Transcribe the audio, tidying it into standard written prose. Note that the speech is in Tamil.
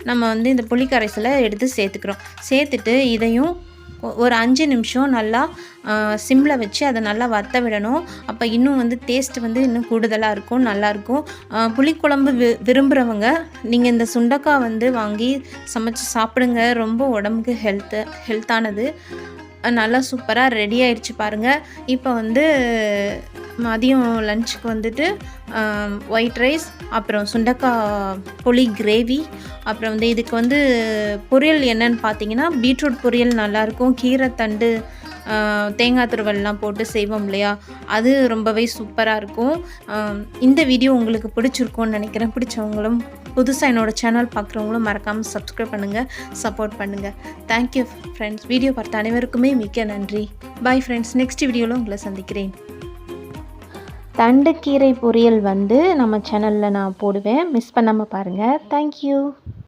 நம்ம வந்து இந்த புளி கரைசலை எடுத்து சேர்த்துக்கிறோம். சேர்த்துட்டு இதையும் ஒரு 5 நிமிஷம் நல்லா சிம்மில் வச்சு அதை நல்லா வற்ற விடணும். அப்போ இன்னும் வந்து டேஸ்ட்டு வந்து இன்னும் கூடுதலாக இருக்கும், நல்லாயிருக்கும். புளிக்குழம்பு விரும்புகிறவங்க நீங்கள் இந்த சுண்டக்காய் வந்து வாங்கி சமைச்சு சாப்பிடுங்க. ரொம்ப உடம்புக்கு ஹெல்த்தானது. நல்லா சூப்பராக ரெடி ஆயிடுச்சு பாருங்கள். இப்போ வந்து மதியம் லஞ்சுக்கு வந்துட்டு ஒயிட் ரைஸ், அப்புறம் சுண்டக்காய் புளி கிரேவி, அப்புறம் வந்து இதுக்கு வந்து பொரியல் என்னன்னு பார்த்தீங்கன்னா பீட்ரூட் பொரியல் நல்லாயிருக்கும். கீரைத்தண்டு தேங்காய் துருவல்லாம் போட்டு செய்வோம் இல்லையா, அது ரொம்பவே சூப்பராக இருக்கும். இந்த வீடியோ உங்களுக்கு பிடிச்சிருக்கும்னு நினைக்கிறேன். பிடிச்சவங்களும் புதுசாக என்னோடய சேனல் பார்க்குறவங்களும் மறக்காமல் சப்ஸ்கிரைப் பண்ணுங்கள், சப்போர்ட் பண்ணுங்கள். Thank you friends. வீடியோ பார்த்த அனைவருக்குமே மிக்க நன்றி. Bye friends. நெக்ஸ்ட் வீடியோவில் உங்களை சந்திக்கிறேன். தண்டுக்கீரை பொரியல் வந்து நம்ம சேனலில் நான் போடுவேன், மிஸ் பண்ணாமல் பாருங்கள். தேங்க்யூ.